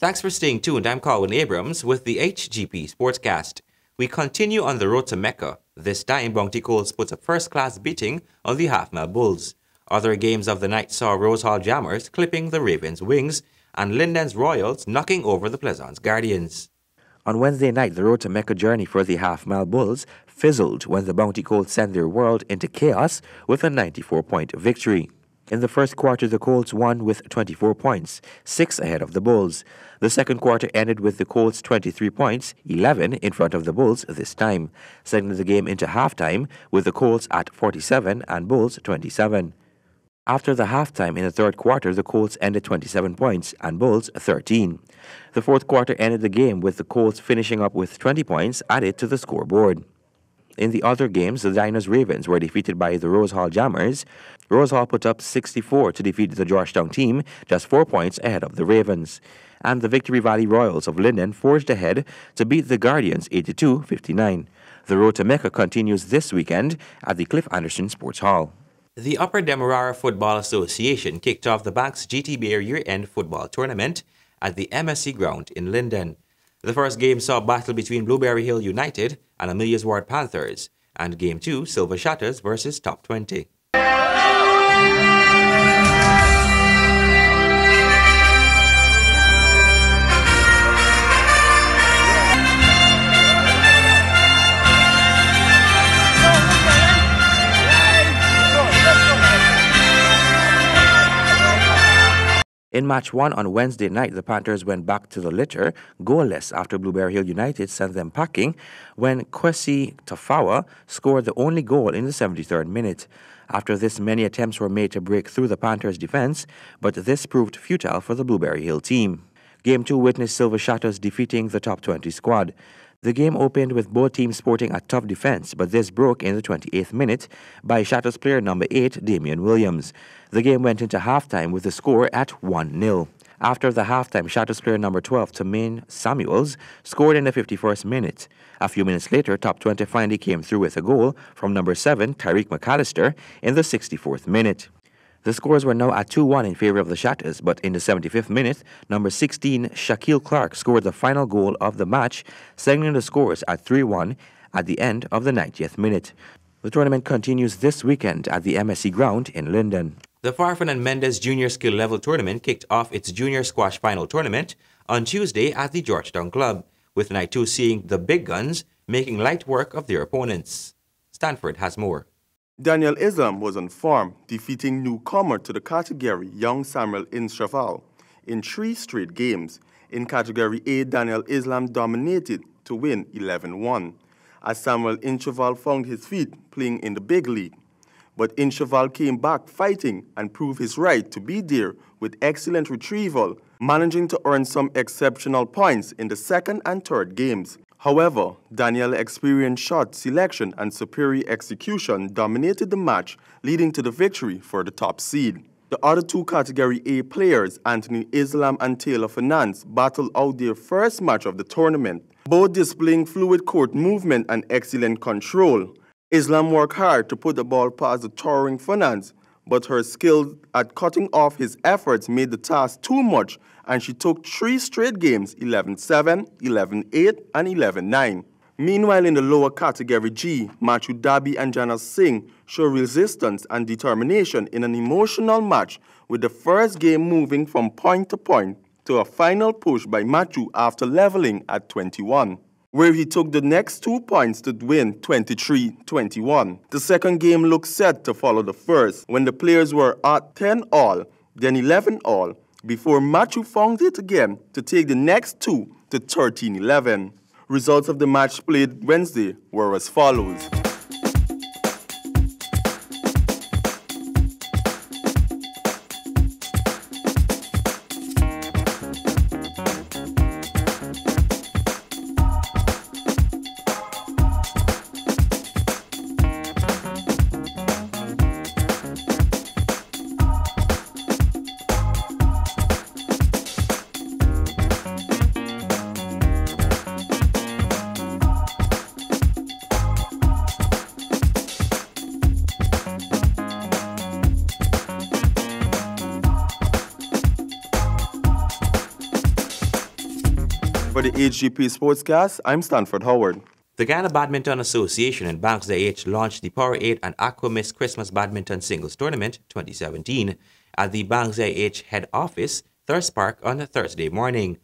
Thanks for staying tuned. I'm Colin Abrams with the HGP Sportscast. We continue on the road to Mecca. This time, Bounty Colts puts a first-class beating on the Half-Mile Bulls. Other games of the night saw Rose Hall Jammers clipping the Ravens' wings and Linden's Royals knocking over the Pleasance Guardians. On Wednesday night, the road to Mecca journey for the Half-Mile Bulls fizzled when the Bounty Colts sent their world into chaos with a 94-point victory. In the first quarter, the Colts won with 24 points, 6 ahead of the Bulls. The second quarter ended with the Colts 23 points, 11 in front of the Bulls this time, sending the game into halftime with the Colts at 47 and Bulls 27. After the halftime in the third quarter, the Colts ended 27 points and Bulls 13. The fourth quarter ended the game with the Colts finishing up with 20 points added to the scoreboard. In the other games, the Diners Ravens were defeated by the Rose Hall Jammers. Rose Hall put up 64 to defeat the Georgetown team, just 4 points ahead of the Ravens. And the Victory Valley Royals of Linden forged ahead to beat the Guardians 82-59. The road to Mecca continues this weekend at the Cliff Anderson Sports Hall. The Upper Demerara Football Association kicked off the Banks GT Bear year-end football tournament at the MSC ground in Linden. The first game saw a battle between Blueberry Hill United and Amelia's Ward Panthers, and Game 2, Silver Shatters versus Top 20. In Match 1 on Wednesday night, the Panthers went back to the litter, goalless after Blueberry Hill United sent them packing when Kwesi Tafawa scored the only goal in the 73rd minute. After this, many attempts were made to break through the Panthers' defense, but this proved futile for the Blueberry Hill team. Game 2 witnessed Silver Shatters defeating the Top 20 squad. The game opened with both teams sporting a tough defense, but this broke in the 28th minute by Shatters player number 8, Damian Williams. The game went into halftime with the score at 1-0. After the halftime, Shatters player number 12, Tamaine Samuels, scored in the 51st minute. A few minutes later, Top 20 finally came through with a goal from number 7, Tyreek McAllister, in the 64th minute. The scores were now at 2-1 in favor of the Shatters, but in the 75th minute, number 16, Shaquille Clark, scored the final goal of the match, sending the scores at 3-1 at the end of the 90th minute. The tournament continues this weekend at the MSC ground in Linden. The Farfan and Mendez Junior Skill Level Tournament kicked off its Junior Squash Final Tournament on Tuesday at the Georgetown Club, with Night 2 seeing the big guns making light work of their opponents. Stanford has more. Daniel Islam was on form, defeating newcomer to the category young Samuel Instraval in 3 straight games. In Category A, Daniel Islam dominated to win 11-1, as Samuel Instraval found his feet playing in the big league. But Instraval came back fighting and proved his right to be there with excellent retrieval, managing to earn some exceptional points in the second and third games. However, Daniel's experienced shot selection and superior execution dominated the match, leading to the victory for the top seed. The other 2 Category A players, Anthony Islam and Taylor Finance, battled out their first match of the tournament, both displaying fluid court movement and excellent control. Islam worked hard to put the ball past the towering Finance, but her skill at cutting off his efforts made the task too much, and she took 3 straight games, 11-7, 11-8, and 11-9. Meanwhile, in the lower Category G, Matthew Dabi and Jana Singh show resistance and determination in an emotional match, with the first game moving from point to a final push by Matthew after leveling at 21, where he took the next 2 points to win 23-21. The second game looked set to follow the first, when the players were at 10-all, then 11-all, before Matthew found it again to take the next 2 to 13-11. Results of the match played Wednesday were as follows. HGP Sportscast, I'm Stanford Howard. The Ghana Badminton Association and Banks H launched the Power 8 and Aqua Miss Christmas Badminton Singles Tournament 2017 at the Banks H head office, Thirst Park, on Thursday morning.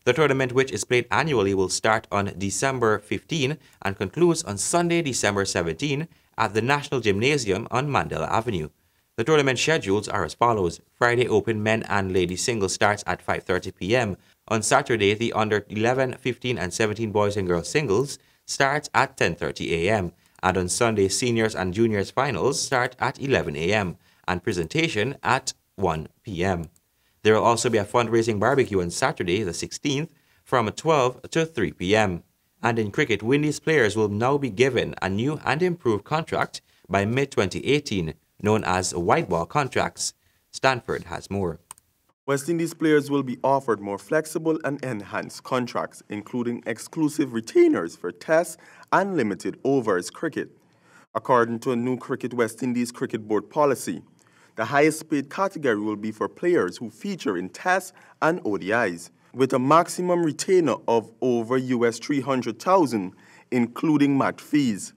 The tournament, which is played annually, will start on December 15 and concludes on Sunday, December 17 at the National Gymnasium on Mandela Avenue. The tournament schedules are as follows. Friday Open men and ladies singles starts at 5:30 p.m. On Saturday, the under 11, 15, and 17 boys and girls singles starts at 10:30 a.m. And on Sunday, seniors and juniors finals start at 11 a.m. and presentation at 1 p.m. There will also be a fundraising barbecue on Saturday, the 16th, from 12 to 3 p.m. And in cricket, Windies players will now be given a new and improved contract by mid-2018, known as white ball contracts. Stanford has more. West Indies players will be offered more flexible and enhanced contracts, including exclusive retainers for Test and limited overs cricket. According to a new Cricket West Indies Cricket Board policy, the highest paid category will be for players who feature in Tests and ODIs, with a maximum retainer of over US $300,000, including match fees.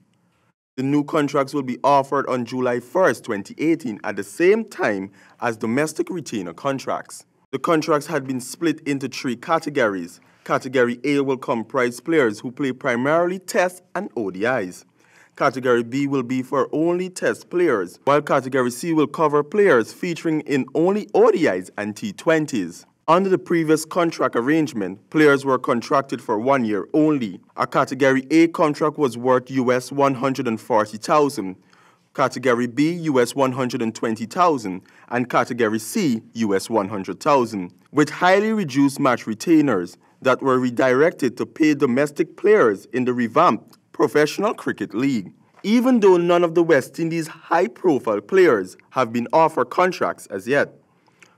The new contracts will be offered on July 1, 2018, at the same time as domestic retainer contracts. The contracts had been split into 3 categories. Category A will comprise players who play primarily Tests and ODIs. Category B will be for only Test players, while Category C will cover players featuring in only ODIs and T20s. Under the previous contract arrangement, players were contracted for 1 year only. A Category A contract was worth US $140,000, Category B US $120,000, and Category C US $100,000, with highly reduced match retainers that were redirected to pay domestic players in the revamped Professional Cricket League. Even though none of the West Indies' high-profile players have been offered contracts as yet.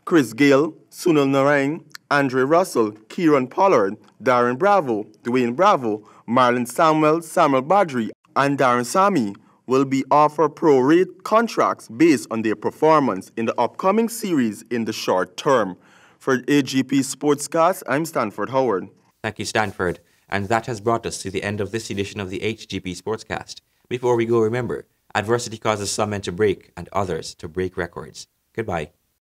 Chris Gayle, Sunil Narine, Andre Russell, Kieran Pollard, Darren Bravo, Dwayne Bravo, Marlon Samuel, Samuel Badri, and Darren Sami will be offered pro-rate contracts based on their performance in the upcoming series in the short term. For AGP Sportscast, I'm Stanford Howard. Thank you, Stanford. And that has brought us to the end of this edition of the HGP Sportscast. Before we go, remember, adversity causes some men to break and others to break records. Goodbye.